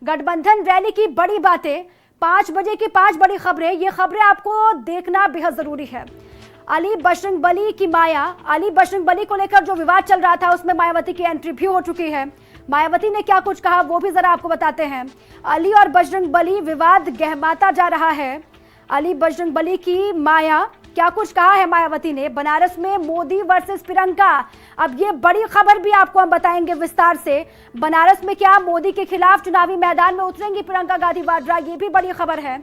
गठबंधन रैली की बड़ी बातें, 5 बजे की 5 बड़ी खबरें। ये खबरें आपको देखना बेहद जरूरी है। अली बजरंगबली की माया, अली बजरंगबली को लेकर जो विवाद चल रहा था उसमें मायावती की एंट्री भी हो चुकी है। मायावती ने क्या कुछ कहा वो भी जरा आपको बताते हैं। अली और बजरंगबली विवाद गहमाता जा रहा है। अली बजरंगबली की माया, क्या कुछ कहा है मायावती ने। बनारस में मोदी वर्सेस प्रियंका, अब ये बड़ी खबर भी आपको हम बताएंगे विस्तार से। बनारस में क्या मोदी के खिलाफ चुनावी मैदान में उतरेंगी प्रियंका गांधी वाड्रा, ये भी बड़ी खबर है।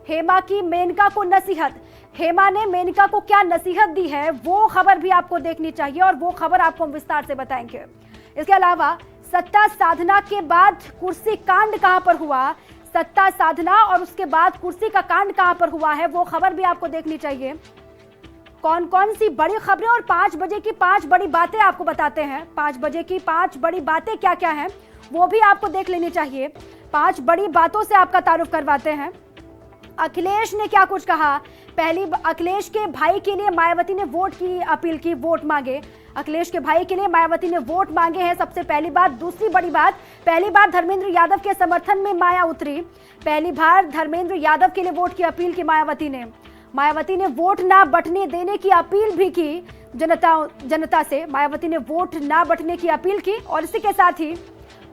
हेमा की मेनका को नसीहत, हेमा ने मेनका को क्या नसीहत दी है वो खबर भी आपको देखनी चाहिए और वो खबर आपको हम विस्तार से बताएंगे। इसके अलावा सत्ता साधना के बाद कुर्सी कांड कहां पर हुआ, सत्ता साधना और उसके बाद कुर्सी का कांड कहां पर हुआ है वो खबर भी आपको देखनी चाहिए। कौन कौन सी बड़ी खबरें और 5 बजे की 5 बड़ी बातें आपको बताते हैं। 5 बजे की 5 बड़ी बातें क्या क्या हैं वो भी आपको देख लेनी चाहिए। 5 बड़ी बातों से आपका तारुफ करवाते हैं। अखिलेश ने क्या कुछ कहा। पहली, अखिलेश के भाई के लिए मायावती ने वोट की अपील की, वोट मांगे। अखिलेश के भाई के लिए मायावती ने वोट मांगे हैं, सबसे पहली बात। दूसरी बड़ी बात, पहली बार धर्मेंद्र यादव के समर्थन में माया उतरी। पहली बार धर्मेंद्र यादव के लिए वोट की अपील की मायावती ने वोट ना बंटने देने की अपील भी की जनता से। मायावती ने वोट ना बंटने की अपील की और इसी के साथ ही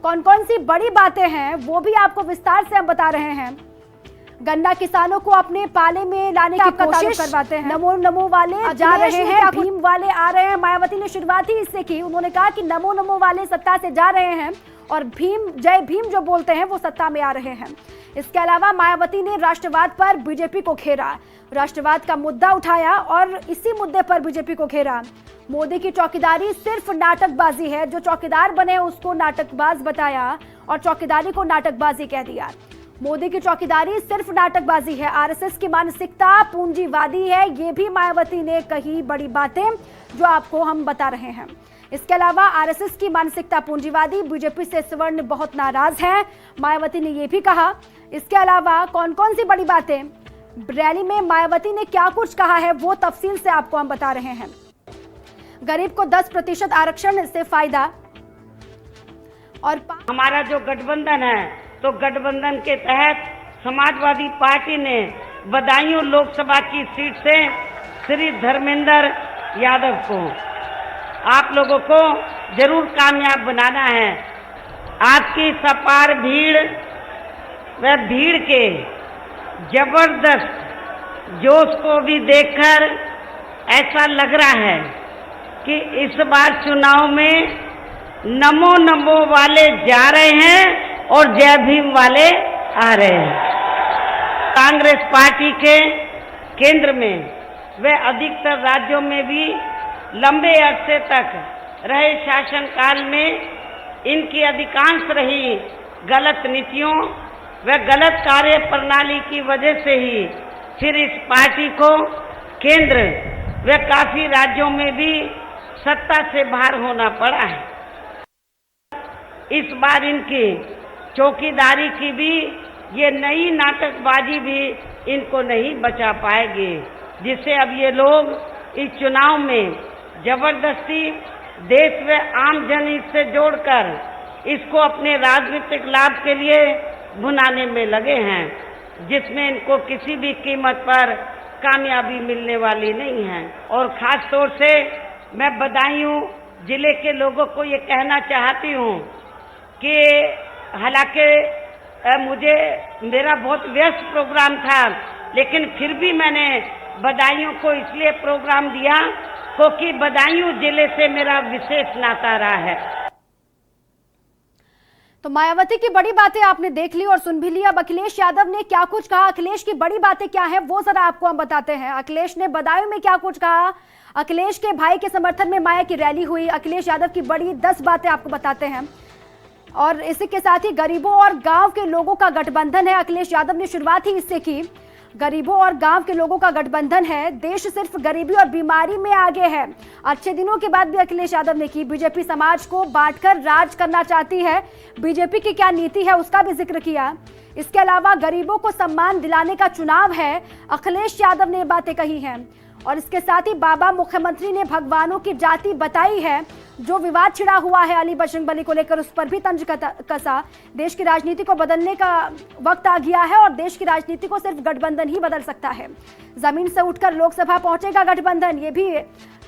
कौन कौन सी बड़ी बातें हैं वो भी आपको विस्तार से हम बता रहे हैं। गन्ना किसानों को अपने पाले में लाने की कोशिश करवाते हैं। नमो नमो वाले जा रहे हैं, भीम वाले आ रहे हैं। मायावती ने शुरुआत ही इससे की। उन्होंने कहा कि नमो नमो वाले सत्ता से जा रहे हैं और भीम जय भीम जो बोलते हैं वो सत्ता में आ रहे हैं। इसके अलावा मायावती ने राष्ट्रवाद पर बीजेपी को घेरा, राष्ट्रवाद का मुद्दा उठाया और इसी मुद्दे पर बीजेपी को घेरा। मोदी की चौकीदारी सिर्फ नाटकबाजी है, जो चौकीदार बने उसको नाटकबाज बताया और चौकीदारी को नाटकबाजी कह दिया। मोदी की चौकीदारी सिर्फ नाटकबाजी है, आरएसएस की मानसिकता पूंजीवादी है, ये भी मायावती ने कही बड़ी बातें जो आपको हम बता रहे हैं। इसके अलावा आरएसएस की मानसिकता पूंजीवादी, बीजेपी से सवर्ण बहुत नाराज है, मायावती ने यह भी कहा। इसके अलावा कौन कौन सी बड़ी बातें रैली में मायावती ने क्या कुछ कहा है वो तफसील से आपको हम बता रहे हैं। गरीब को 10% आरक्षण से फायदा और हमारा जो गठबंधन है तो गठबंधन के तहत समाजवादी पार्टी ने बदायूं लोकसभा की सीट से श्री धर्मेंद्र यादव को आप लोगों को जरूर कामयाब बनाना है। आपकी सपार भीड़ व भीड़ के जबरदस्त जोश को भी देखकर ऐसा लग रहा है कि इस बार चुनाव में नमो नमो वाले जा रहे हैं और जय भीम वाले आ रहे हैं। कांग्रेस पार्टी के केंद्र में व अधिकतर राज्यों में भी लंबे अरसे तक रहे शासनकाल में इनकी अधिकांश रही गलत नीतियों व गलत कार्य प्रणाली की वजह से ही फिर इस पार्टी को केंद्र व काफी राज्यों में भी सत्ता से बाहर होना पड़ा है। इस बार इनकी चौकीदारी की भी ये नई नाटकबाजी भी इनको नहीं बचा पाएगी, जिससे अब ये लोग इस चुनाव में जबरदस्ती देश व आम जनहित से जोड़कर इसको अपने राजनीतिक लाभ के लिए भुनाने में लगे हैं, जिसमें इनको किसी भी कीमत पर कामयाबी मिलने वाली नहीं है। और खास तौर से मैं बदायूं जिले के लोगों को ये कहना चाहती हूँ कि हालांकि मुझे मेरा बहुत व्यस्त प्रोग्राम था, लेकिन फिर भी मैंने बदायूं को इसलिए प्रोग्राम दिया क्योंकि बदायूं जिले से मेरा विशेष नाता रहा है। तो मायावती की बड़ी बातें आपने देख ली और सुन भी ली। अब अखिलेश यादव ने क्या कुछ कहा, अखिलेश की बड़ी बातें क्या है वो जरा आपको हम बताते हैं। अखिलेश ने बदायूं में क्या कुछ कहा। अखिलेश के भाई के समर्थन में माया की रैली हुई। अखिलेश यादव की बड़ी 10 बातें आपको बताते हैं और इसी के साथ ही गरीबों और गांव के लोगों का गठबंधन है। अखिलेश यादव ने शुरुआत ही इससे की। गरीबों और गांव के लोगों का गठबंधन है, देश सिर्फ गरीबी और बीमारी में आगे है। अच्छे दिनों की बात भी अखिलेश यादव ने की। बीजेपी समाज को बांटकर राज करना चाहती है, बीजेपी की क्या नीति है उसका भी जिक्र किया। इसके अलावा गरीबों को सम्मान दिलाने का चुनाव है, अखिलेश यादव ने बातें कही हैं। और इसके साथ ही बाबा मुख्यमंत्री ने भगवानों की जाति बताई है। जो विवाद छिड़ा हुआ है अली बजरंग बली को लेकर, उस पर भी तंज कसा। देश की राजनीति को बदलने का वक्त आ गया है और देश की राजनीति को सिर्फ गठबंधन ही बदल सकता है। जमीन से उठकर लोकसभा पहुंचेगा गठबंधन, ये भी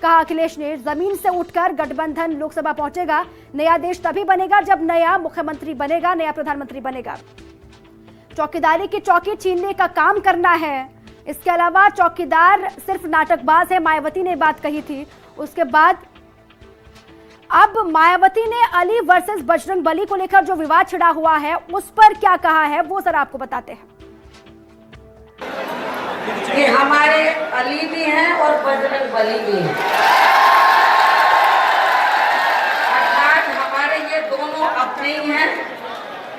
कहा अखिलेश ने। जमीन से उठकर गठबंधन लोकसभा पहुंचेगा। नया देश तभी बनेगा जब नया मुख्यमंत्री बनेगा, नया प्रधानमंत्री बनेगा। चौकीदारी की चौकी छीनने का काम करना है। इसके अलावा चौकीदार सिर्फ नाटकबाज है, मायावती ने बात कही थी। उसके बाद अब मायावती ने अली वर्सेस बजरंग बली को लेकर जो विवाद छिड़ा हुआ है उस पर क्या कहा है वो जरा आपको बताते हैं। कि हमारे अली भी हैं और बजरंग बली भी हैं, अर्थात हमारे ये दोनों अपने ही हैं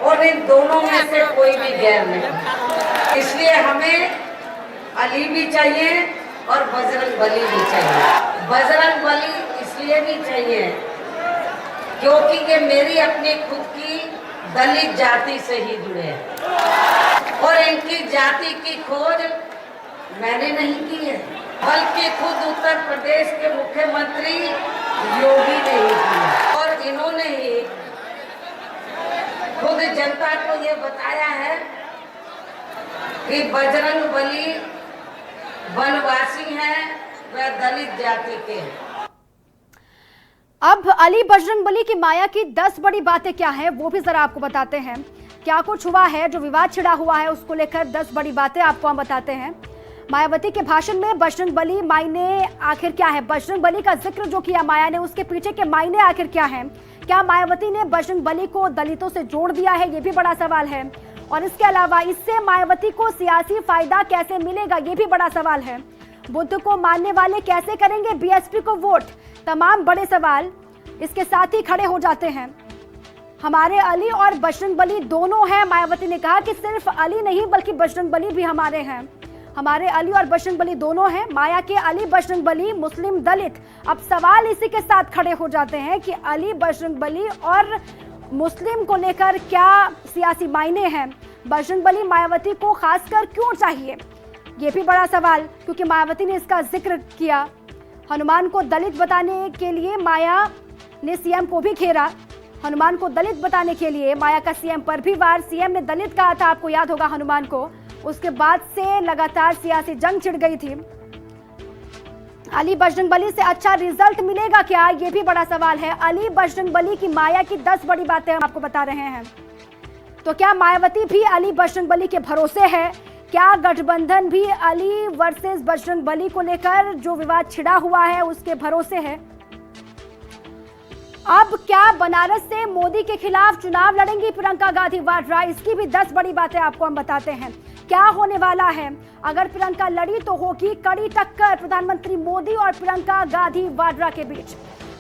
और इन दोनों में से कोई भी गैर नहीं। इसलिए हमें अली भी चाहिए और बजरंग बली भी चाहिए। बजरंग बली इसलिए भी चाहिए क्योंकि ये मेरी अपनी खुद की दलित जाति से ही जुड़े हैं और इनकी जाति की खोज मैंने नहीं की है, बल्कि खुद उत्तर प्रदेश के मुख्यमंत्री योगी ने ही की है। और इन्होंने ही खुद जनता को ये बताया है कि बजरंग बली वनवासी हैं, वह दलित जाति के हैं। अब अली बजरंग बली की माया की 10 बड़ी बातें क्या हैं वो भी जरा आपको बताते हैं। क्या कुछ हुआ है, जो विवाद छिड़ा हुआ है उसको लेकर 10 बड़ी बातें आपको हम बताते हैं। मायावती के भाषण में बजरंग बली मायने आखिर क्या है, बजरंग बली का जिक्र जो किया माया ने, उसके पीछे के मायने आखिर क्या हैं। क्या मायावती ने बजरंग बली को दलितों से जोड़ दिया है, ये भी बड़ा सवाल है। और इसके अलावा इससे मायावती को सियासी फायदा कैसे मिलेगा, ये भी बड़ा सवाल है। बुद्ध को मानने वाले कैसे करेंगे बीएसपी को वोट, तमाम बड़े सवाल इसके साथ ही खड़े हो जाते हैं। हमारे अली और बजरंग बली दोनों हैं। मायावती ने कहा कि सिर्फ अली नहीं बल्कि बजरंग बली भी हमारे हैं। हमारे अली और बजरंग बली दोनों हैं। माया के अली बजरंग बली मुस्लिम दलित। अब सवाल इसी के साथ खड़े हो जाते हैं कि अली बजरंग बली और मुस्लिम को लेकर क्या सियासी मायने हैं। बजरंग बली मायावती को खासकर क्यों चाहिए, ये भी बड़ा सवाल, क्योंकि मायावती ने इसका जिक्र किया। हनुमान को दलित बताने के लिए माया ने सीएम को भी घेरा। हनुमान को दलित बताने के लिए माया का सीएम पर भी वार। सीएम ने दलित कहा था, आपको याद होगा हनुमान को। उसके बाद से लगातार सियासी जंग छिड़ गई थी। अली बजरंग बली से अच्छा रिजल्ट मिलेगा क्या, ये भी बड़ा सवाल है। अली बजरंग बली की माया की 10 बड़ी बातें हम आपको बता रहे हैं। तो क्या मायावती भी अली बजरंग बली के भरोसे है? क्या गठबंधन भी अली वर्सेस बजरंग बली को लेकर जो विवाद छिड़ा हुआ है उसके भरोसे है? अब क्या बनारस से मोदी के खिलाफ चुनाव लड़ेंगी प्रियंका गांधी वाड्रा, इसकी भी 10 बड़ी बातें आपको हम बताते हैं। क्या होने वाला है, अगर प्रियंका लड़ी तो होगी कड़ी टक्कर प्रधानमंत्री मोदी और प्रियंका गांधी वाड्रा के बीच।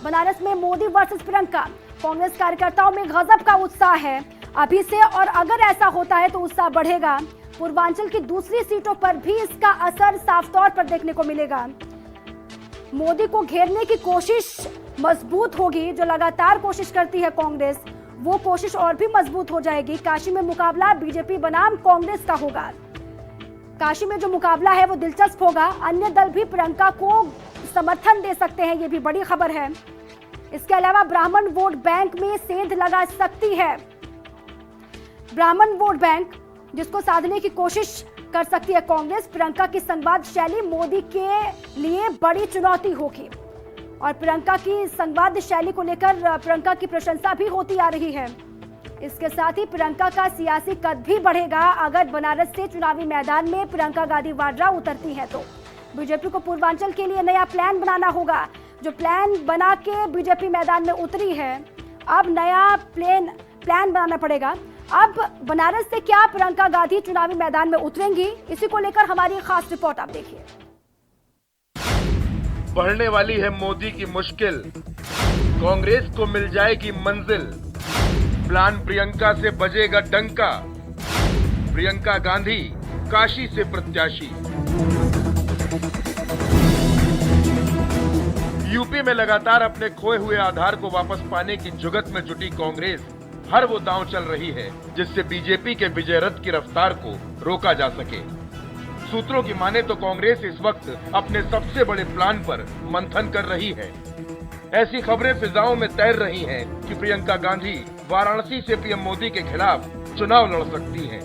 बनारस में मोदी वर्सेस प्रियंका, कांग्रेस कार्यकर्ताओं में गजब का उत्साह है अभी से, और अगर ऐसा होता है तो उत्साह बढ़ेगा। पूर्वांचल की दूसरी सीटों पर भी इसका असर साफ तौर पर देखने को मिलेगा। मोदी को घेरने की कोशिश मजबूत होगी, जो लगातार कोशिश करती है कांग्रेस, वो कोशिश और भी मजबूत हो जाएगी। काशी में मुकाबला बीजेपी बनाम कांग्रेस का होगा। काशी में जो मुकाबला है वो दिलचस्प होगा। अन्य दल भी प्रियंका को समर्थन दे सकते हैं, ये भी बड़ी खबर है। इसके अलावा ब्राह्मण वोट बैंक में सेंध लगा सकती है। ब्राह्मण वोट बैंक जिसको साधने की कोशिश कर सकती है कांग्रेस। प्रियंका की संवाद शैली मोदी के लिए बड़ी चुनौती होगी, और प्रियंका की संवाद शैली को लेकर प्रियंका की प्रशंसा भी होती आ रही है। इसके साथ ही प्रियंका का सियासी कद भी बढ़ेगा अगर बनारस से चुनावी मैदान में प्रियंका गांधी वाड्रा उतरती है तो। बीजेपी को पूर्वांचल के लिए नया प्लान बनाना होगा। जो प्लान बना के बीजेपी मैदान में उतरी है, अब नया प्लान बनाना पड़ेगा। अब बनारस से क्या प्रियंका गांधी चुनावी मैदान में उतरेंगी, इसी को लेकर हमारी खास रिपोर्ट आप देखिए। बढ़ने वाली है मोदी की मुश्किल, कांग्रेस को मिल जाएगी मंजिल। प्लान प्रियंका से बजेगा डंका, प्रियंका गांधी काशी से प्रत्याशी। यूपी में लगातार अपने खोए हुए आधार को वापस पाने की जुगत में जुटी कांग्रेस हर वो दांव चल रही है जिससे बीजेपी के विजय रथ की रफ्तार को रोका जा सके। सूत्रों की माने तो कांग्रेस इस वक्त अपने सबसे बड़े प्लान पर मंथन कर रही है। ऐसी खबरें फिजाओं में तैर रही हैं कि प्रियंका गांधी वाराणसी से पीएम मोदी के खिलाफ चुनाव लड़ सकती हैं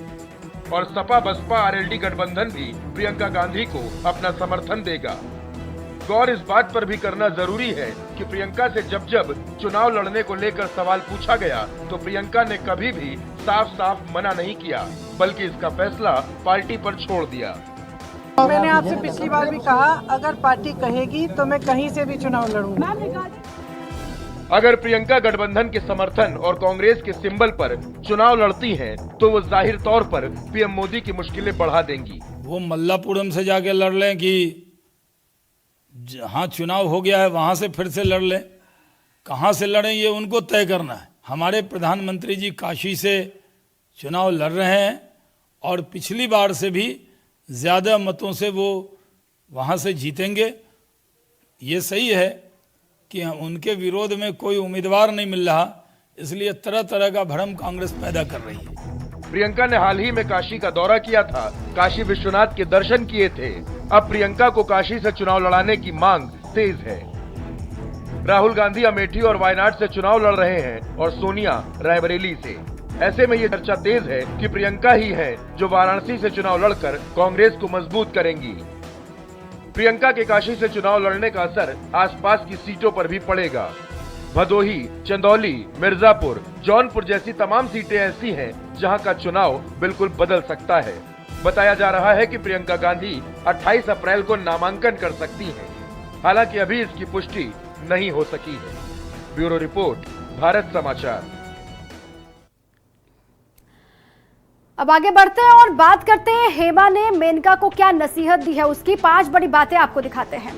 और सपा बसपा आरएलडी गठबंधन भी प्रियंका गांधी को अपना समर्थन देगा। गौर इस बात पर भी करना जरूरी है कि प्रियंका से जब जब चुनाव लड़ने को लेकर सवाल पूछा गया तो प्रियंका ने कभी भी साफ साफ मना नहीं किया, बल्कि इसका फैसला पार्टी पर छोड़ दिया। मैंने आपसे पिछली बार भी कहा, अगर पार्टी कहेगी तो मैं कहीं से भी चुनाव लड़ूंगा। अगर प्रियंका गठबंधन के समर्थन और कांग्रेस के सिंबल पर चुनाव लड़ती हैं, तो वो जाहिर तौर पर पीएम मोदी की मुश्किलें बढ़ा देंगी। वो मल्लापुरम से जाके लड़ लें कि जहाँ चुनाव हो गया है वहाँ से फिर से लड़ लें, कहाँ से लड़ें ये उनको तय करना है। हमारे प्रधानमंत्री जी काशी से चुनाव लड़ रहे हैं और पिछली बार से भी ज़्यादा मतों से वो वहाँ से जीतेंगे। ये सही है कि उनके विरोध में कोई उम्मीदवार नहीं मिल रहा, इसलिए तरह तरह का भ्रम कांग्रेस पैदा कर रही है। प्रियंका ने हाल ही में काशी का दौरा किया था, काशी विश्वनाथ के दर्शन किए थे। अब प्रियंका को काशी से चुनाव लड़ाने की मांग तेज है। राहुल गांधी अमेठी और वायनाड से चुनाव लड़ रहे हैं और सोनिया रायबरेली से। ऐसे में ये चर्चा तेज है कि प्रियंका ही है जो वाराणसी से चुनाव लड़कर कांग्रेस को मजबूत करेंगी। प्रियंका के काशी से चुनाव लड़ने का असर आसपास की सीटों पर भी पड़ेगा। भदोही, चंदौली, मिर्जापुर, जौनपुर जैसी तमाम सीटें ऐसी हैं जहां का चुनाव बिल्कुल बदल सकता है। बताया जा रहा है कि प्रियंका गांधी 28 अप्रैल को नामांकन कर सकती हैं। हालांकि अभी इसकी पुष्टि नहीं हो सकी है। ब्यूरो रिपोर्ट, भारत समाचार। अब आगे बढ़ते हैं और बात करते हैं हेमा ने मेनका को क्या नसीहत दी है, उसकी 5 बड़ी बातें आपको दिखाते हैं।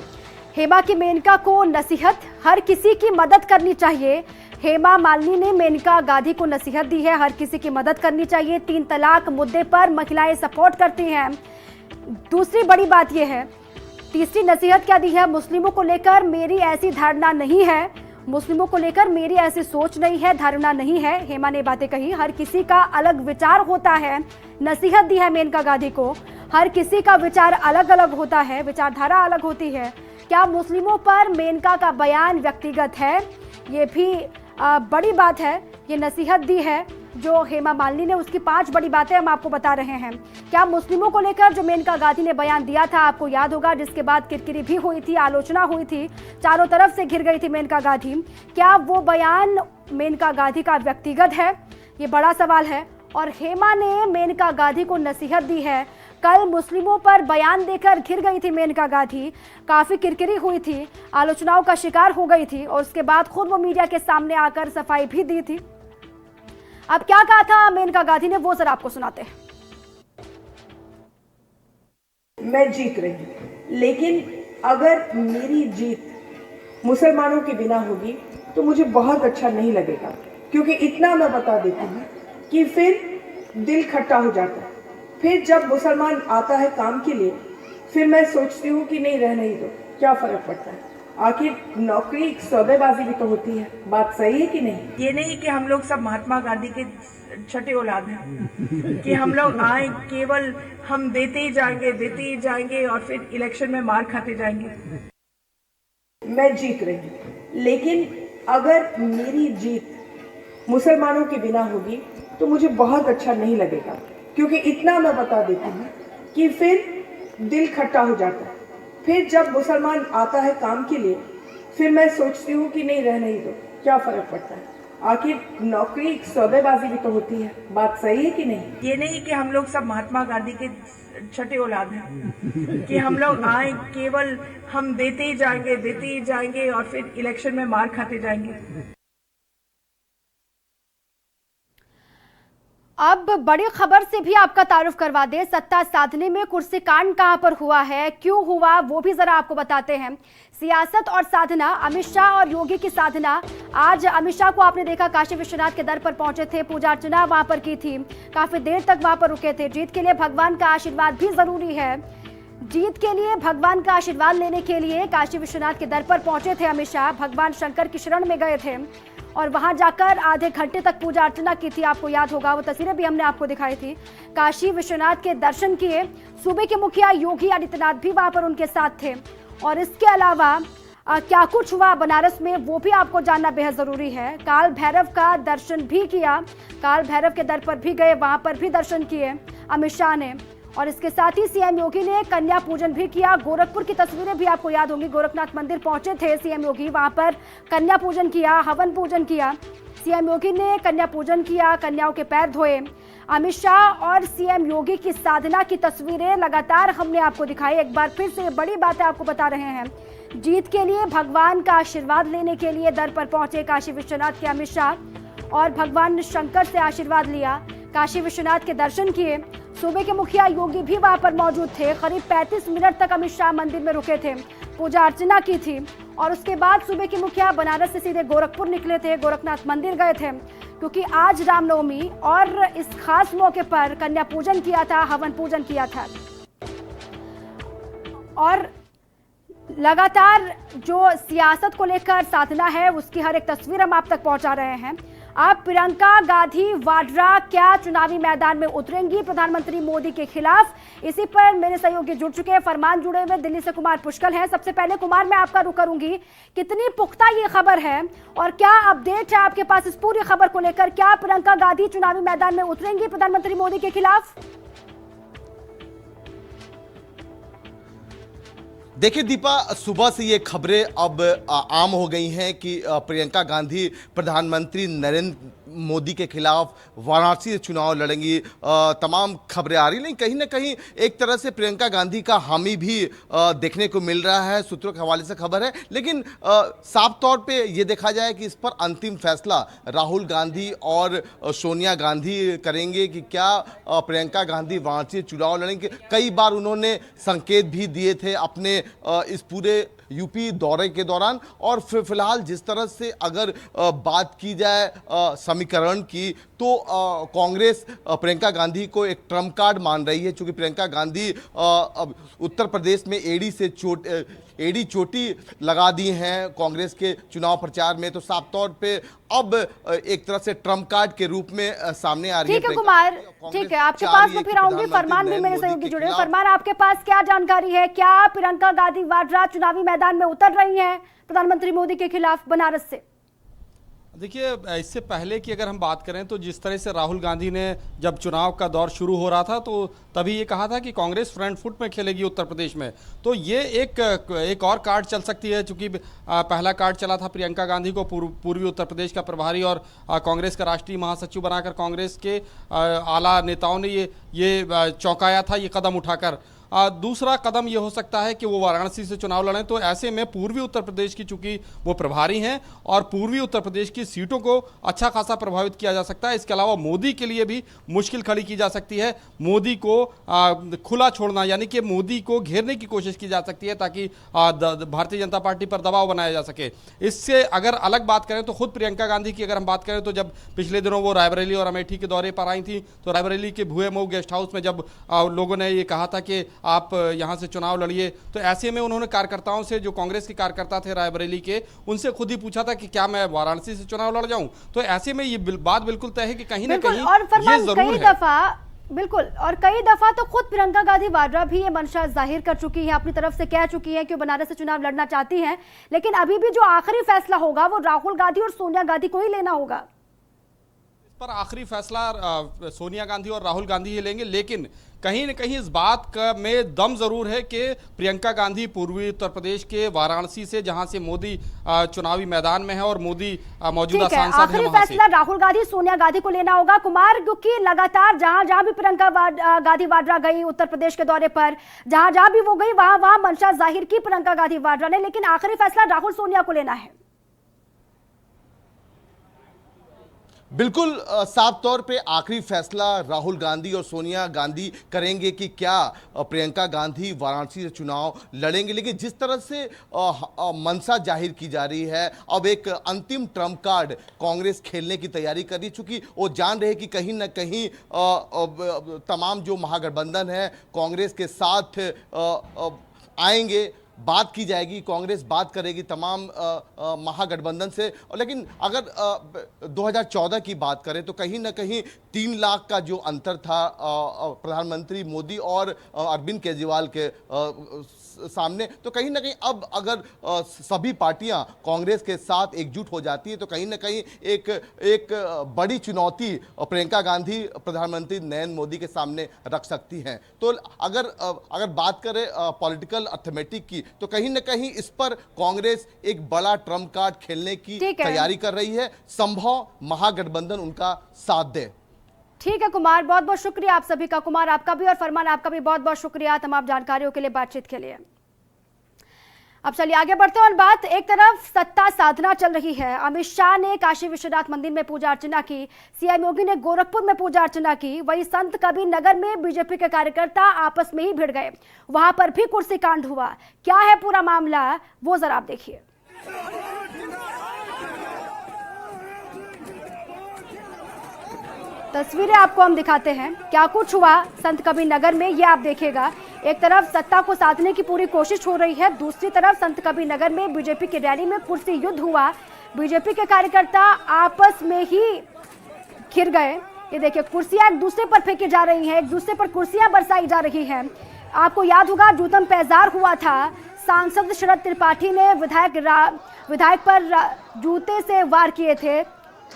हेमा की मेनका को नसीहत, हर किसी की मदद करनी चाहिए। हेमा मालिनी ने मेनका गांधी को नसीहत दी है, हर किसी की मदद करनी चाहिए। 3 तलाक मुद्दे पर महिलाएं सपोर्ट करती हैं। दूसरी बड़ी बात यह है, तीसरी नसीहत क्या दी है, मुस्लिमों को लेकर मेरी ऐसी धारणा नहीं है, मुस्लिमों को लेकर मेरी ऐसी सोच नहीं है, धारणा नहीं है। हेमा ने बातें कही, हर किसी का अलग विचार होता है। नसीहत दी है मेनका गांधी को, हर किसी का विचार अलग अलग होता है, विचारधारा अलग होती है। क्या मुस्लिमों पर मेनका का बयान व्यक्तिगत है, ये भी बड़ी बात है। ये नसीहत दी है जो हेमा मालिनी ने, उसकी 5 बड़ी बातें हम आपको बता रहे हैं। क्या मुस्लिमों को लेकर जो मेनका गांधी ने बयान दिया था, आपको याद होगा, जिसके बाद किरकिरी भी हुई थी, आलोचना हुई थी, चारों तरफ से घिर गई थी मेनका गांधी। क्या वो बयान मेनका गांधी का व्यक्तिगत है, ये बड़ा सवाल है। और हेमा ने मेनका गांधी को नसीहत दी है। कल मुस्लिमों पर बयान देकर घिर गई थी मेनका गांधी, काफी किरकिरी हुई थी, आलोचनाओं का शिकार हो गई थी और उसके बाद खुद वो मीडिया के सामने आकर सफाई भी दी थी। अब क्या कहा था मेनका गांधी ने, वो जरा आपको सुनाते हैं। मैं जीत रही हूं, लेकिन अगर मेरी जीत मुसलमानों के बिना होगी तो मुझे बहुत अच्छा नहीं लगेगा, क्योंकि इतना मैं बता देती हूँ कि फिर दिल खट्टा हो जाता है। फिर जब मुसलमान आता है काम के लिए, फिर मैं सोचती हूँ कि नहीं, रहने ही दो, क्या फर्क पड़ता है। आखिर नौकरी सौदेबाजी भी तो होती है। बात सही है कि नहीं? ये नहीं कि हम लोग सब महात्मा गांधी के छठे औलाद हैं कि हम लोग आए केवल हम देते ही जाएंगे और फिर इलेक्शन में मार खाते जाएंगे। मैं जीत रही हूँ, लेकिन अगर मेरी जीत मुसलमानों के बिना होगी तो मुझे बहुत अच्छा नहीं लगेगा, क्योंकि इतना मैं बता देती हूँ कि फिर दिल खट्टा हो जाता है। फिर जब मुसलमान आता है काम के लिए, फिर मैं सोचती हूँ कि नहीं, रहने ही दो, क्या फर्क पड़ता है। आखिर नौकरी सौदेबाजी भी तो होती है। बात सही है कि नहीं? ये नहीं कि हम लोग सब महात्मा गांधी के छठे औलाद हैं कि हम लोग आए केवल हम देते ही जाएंगे और फिर इलेक्शन में मार खाते जाएंगे। अब बड़ी खबर से भी आपका तारुफ करवा दें। सत्ता साधने में कुर्सी कांड कहां पर हुआ है, क्यों हुआ, वो भी जरा आपको बताते हैं। सियासत और साधना, अमित शाह और योगी की साधना। आज अमित शाह को आपने देखा काशी विश्वनाथ के दर पर पहुंचे थे, पूजा अर्चना वहां पर की थी, काफी देर तक वहां पर रुके थे। जीत के लिए भगवान का आशीर्वाद भी जरूरी है। जीत के लिए भगवान का आशीर्वाद लेने के लिए काशी विश्वनाथ के दर पर पहुंचे थे अमित शाह, भगवान शंकर की शरण में गए थे और वहां जाकर आधे घंटे तक पूजा अर्चना की थी। आपको याद होगा, वो तस्वीरें भी हमने आपको दिखाई थी। काशी विश्वनाथ के दर्शन किए। सूबे के मुखिया योगी आदित्यनाथ भी वहां पर उनके साथ थे। और इसके अलावा क्या कुछ हुआ बनारस में वो भी आपको जानना बेहद जरूरी है। काल भैरव का दर्शन भी किया, काल भैरव के दर पर भी गए, वहां पर भी दर्शन किए अमित शाह ने। और इसके साथ ही सीएम योगी ने कन्या पूजन भी किया। गोरखपुर की तस्वीरें भी आपको याद होंगी, गोरखनाथ मंदिर पहुंचे थे सीएम योगी, वहां पर कन्या पूजन किया, हवन पूजन किया। सीएम योगी ने कन्या पूजन किया, कन्याओं के पैर धोए। अमित शाह और सीएम योगी की साधना की तस्वीरें लगातार हमने आपको दिखाई। एक बार फिर से बड़ी बातें आपको बता रहे हैं। जीत के लिए भगवान का आशीर्वाद लेने के लिए दर पर पहुंचे काशी विश्वनाथ के अमित शाह और भगवान शंकर से आशीर्वाद लिया, काशी विश्वनाथ के दर्शन किए। सूबे के मुखिया योगी भी वहां पर मौजूद थे। करीब 35 मिनट तक अमित शाह मंदिर में रुके थे, पूजा अर्चना की थी। और उसके बाद सूबे के मुखिया बनारस से सीधे गोरखपुर निकले थे, गोरखनाथ मंदिर गए थे, क्योंकि आज रामनवमी और इस खास मौके पर कन्या पूजन किया था, हवन पूजन किया था। और लगातार जो सियासत को लेकर साधना है उसकी हर एक तस्वीर हम आप तक पहुंचा रहे हैं। अब प्रियंका गांधी वाड्रा क्या चुनावी मैदान में उतरेंगी प्रधानमंत्री मोदी के खिलाफ? इसी पर मेरे सहयोगी जुड़ चुके हैं, फरमान जुड़े हुए दिल्ली से कुमार पुष्कल हैं। सबसे पहले कुमार, मैं आपका रुख करूंगी, कितनी पुख्ता ये खबर है और क्या अपडेट है आपके पास इस पूरी खबर को लेकर? क्या प्रियंका गांधी चुनावी मैदान में उतरेंगी प्रधानमंत्री मोदी के खिलाफ? देखिए दीपा, सुबह से ये खबरें अब आम हो गई हैं कि प्रियंका गांधी प्रधानमंत्री नरेंद्र मोदी के खिलाफ वाराणसी से चुनाव लड़ेंगी। तमाम खबरें आ रही, लेकिन कहीं ना कहीं एक तरह से प्रियंका गांधी का हामी भी देखने को मिल रहा है, सूत्रों के हवाले से खबर है। लेकिन साफ तौर पे ये देखा जाए कि इस पर अंतिम फैसला राहुल गांधी और सोनिया गांधी करेंगे कि क्या प्रियंका गांधी वाराणसी से चुनाव लड़ेंगे। कई बार उन्होंने संकेत भी दिए थे अपने इस पूरे यूपी दौरे के दौरान। और फिलहाल जिस तरह से अगर बात की जाए समीकरण की, तो कांग्रेस प्रियंका गांधी को एक ट्रम्प कार्ड मान रही है, क्योंकि प्रियंका गांधी अब उत्तर प्रदेश में एड़ी चोटी लगा दी हैं कांग्रेस के चुनाव प्रचार में। तो साफ तौर पे अब एक तरह से ट्रम्प कार्ड के रूप में सामने आ रही है। ठीक है कुमार, ठीक है, आपके पास मैं फिर आऊंगी। फरमान भी मेरे सहयोगी जुड़े। फरमान, आपके पास क्या जानकारी है? क्या प्रियंका गांधी वाड्रा चुनावी मैदान में उतर रही हैं प्रधानमंत्री मोदी के खिलाफ बनारस से? देखिए, इससे पहले की अगर हम बात करें तो जिस तरह से राहुल गांधी ने जब चुनाव का दौर शुरू हो रहा था तो तभी ये कहा था कि कांग्रेस फ्रंट फुट में खेलेगी उत्तर प्रदेश में। तो ये एक और कार्ड चल सकती है, चूंकि पहला कार्ड चला था प्रियंका गांधी को पूर्वी उत्तर प्रदेश का प्रभारी और कांग्रेस का राष्ट्रीय महासचिव बनाकर कांग्रेस के आला नेताओं ने ये चौंकाया था ये कदम उठाकर। दूसरा कदम ये हो सकता है कि वो वाराणसी से चुनाव लड़ें। तो ऐसे में पूर्वी उत्तर प्रदेश की चूंकि वो प्रभारी हैं और पूर्वी उत्तर प्रदेश की सीटों को अच्छा खासा प्रभावित किया जा सकता है। इसके अलावा मोदी के लिए भी मुश्किल खड़ी की जा सकती है। मोदी को खुला छोड़ना, यानी कि मोदी को घेरने की कोशिश की जा सकती है ताकि भारतीय जनता पार्टी पर दबाव बनाया जा सके। इससे अगर अलग बात करें तो खुद प्रियंका गांधी की अगर हम बात करें तो जब पिछले दिनों वो रायबरेली और अमेठी के दौरे पर आई थी, तो रायबरेली के भुए मऊ गेस्ट हाउस में जब लोगों ने ये कहा था कि आप यहां से चुनाव लड़िए, तो ऐसे में उन्होंने कार्यकर्ताओं से, जो कांग्रेस के कार्यकर्ता थे रायबरेली के, उनसे खुद ही पूछा था कि क्या मैं वाराणसी से चुनाव लड़ जाऊं। तो ऐसे में ये बात बिल्कुल तय है कि कहीं ना कहीं ये जरूर है। बिल्कुल, और कई दफा तो खुद प्रियंका गांधी वाड्रा भी ये मंशा जाहिर कर चुकी है, अपनी तरफ से कह चुकी है कि वो बनारस से चुनाव लड़ना चाहती हैं। लेकिन अभी भी जो आखिरी फैसला होगा वो राहुल गांधी और सोनिया गांधी को ही लेना होगा। इस पर आखिरी फैसला सोनिया गांधी और राहुल गांधी ही लेंगे। लेकिन कहीं न कहीं इस बात में दम जरूर है कि प्रियंका गांधी पूर्वी उत्तर प्रदेश के वाराणसी से, जहां से मोदी चुनावी मैदान में है और मोदी मौजूदा सांसद है, आखिरी फैसला राहुल गांधी सोनिया गांधी को लेना होगा कुमार, क्योंकि लगातार जहां भी प्रियंका गांधी वाड्रा गई उत्तर प्रदेश के दौरे पर, जहां भी वो गई वहां मंशा जाहिर की प्रियंका गांधी वाड्रा ने, लेकिन आखिरी फैसला राहुल सोनिया को लेना है। बिल्कुल साफ तौर पे आखिरी फैसला राहुल गांधी और सोनिया गांधी करेंगे कि क्या प्रियंका गांधी वाराणसी से चुनाव लड़ेंगे। लेकिन जिस तरह से मनसा जाहिर की जा रही है, अब एक अंतिम ट्रम्प कार्ड कांग्रेस खेलने की तैयारी कर रही, चूंकि वो जान रहे कि कहीं ना कहीं तमाम जो महागठबंधन है कांग्रेस के साथ आएंगे, बात की जाएगी, कांग्रेस बात करेगी तमाम महागठबंधन से। और लेकिन अगर 2014 की बात करें तो कहीं ना कहीं 3 लाख का जो अंतर था प्रधानमंत्री मोदी और अरविंद केजरीवाल के सामने, तो कहीं ना कहीं अब अगर सभी पार्टियां कांग्रेस के साथ एकजुट हो जाती है तो कहीं ना कहीं एक बड़ी चुनौती प्रियंका गांधी प्रधानमंत्री नरेंद्र मोदी के सामने रख सकती हैं। तो अगर बात करें पॉलिटिकल अर्थमेटिक की तो कहीं ना कहीं इस पर कांग्रेस एक बड़ा ट्रम्प कार्ड खेलने की तैयारी कर रही है, संभव महागठबंधन उनका साथ दे। ठीक है कुमार, बहुत बहुत शुक्रिया आप सभी का। कुमार आपका भी और फरमान आपका भी बहुत बहुत शुक्रिया तमाम जानकारियों के लिए, बातचीत के लिए। अब चलिए आगे बढ़ते हैं और बात, एक तरफ सत्ता साधना चल रही है, अमित शाह ने काशी विश्वनाथ मंदिर में पूजा अर्चना की, सीएम योगी ने गोरखपुर में पूजा अर्चना की, वहीं संत कबीर नगर में बीजेपी के कार्यकर्ता आपस में ही भिड़ गए, वहां पर भी कुर्सी कांड हुआ। क्या है पूरा मामला, वो जरा आप देखिए। तस्वीरें आपको हम दिखाते हैं क्या कुछ हुआ संत कबीर नगर में, ये आप देखिएगा। एक तरफ सत्ता को साधने की पूरी कोशिश हो रही है, दूसरी तरफ संत कबीर नगर में बीजेपी की रैली में कुर्सी युद्ध हुआ, बीजेपी के कार्यकर्ता आपस में ही घिर गए। ये देखिए कुर्सियां एक दूसरे पर फेंकी जा रही हैं, एक दूसरे पर कुर्सियां बरसाई जा रही हैं। आपको याद होगा जूतम पैजार हुआ था, सांसद शरद त्रिपाठी ने विधायक पर जूते से वार किए थे,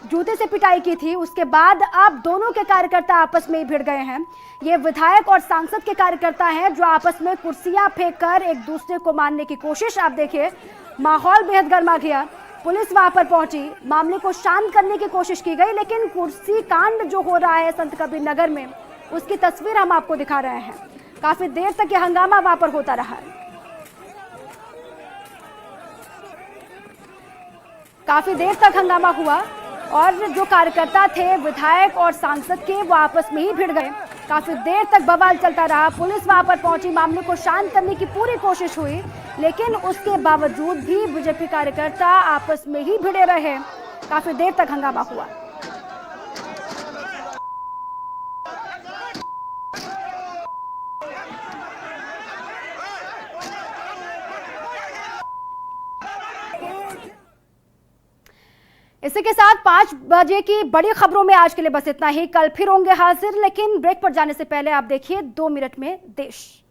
जूते से पिटाई की थी। उसके बाद अब दोनों के कार्यकर्ता आपस में ही भिड़ गए हैं। ये विधायक और सांसद के कार्यकर्ता हैं जो आपस में कुर्सियां फेंककर एक दूसरे को मारने की कोशिश, आप देखिए माहौल बेहद गर्मा गया। पुलिस वहां पर पहुंची, मामले को शांत करने की कोशिश की गई, लेकिन कुर्सी कांड जो हो रहा है संत कबीर नगर में, उसकी तस्वीर हम आपको दिखा रहे हैं। काफी देर तक यह हंगामा वहां पर होता रहा, काफी देर तक हंगामा हुआ और जो कार्यकर्ता थे विधायक और सांसद के, वो आपस में ही भिड़ गए। काफी देर तक बवाल चलता रहा, पुलिस वहां पर पहुंची, मामले को शांत करने की पूरी कोशिश हुई, लेकिन उसके बावजूद भी बीजेपी कार्यकर्ता आपस में ही भिड़े रहे। काफी देर तक हंगामा हुआ। इसी के साथ 5 बजे की बड़ी खबरों में आज के लिए बस इतना ही। कल फिर होंगे हाजिर, लेकिन ब्रेक पर जाने से पहले आप देखिए 2 मिनट में देश।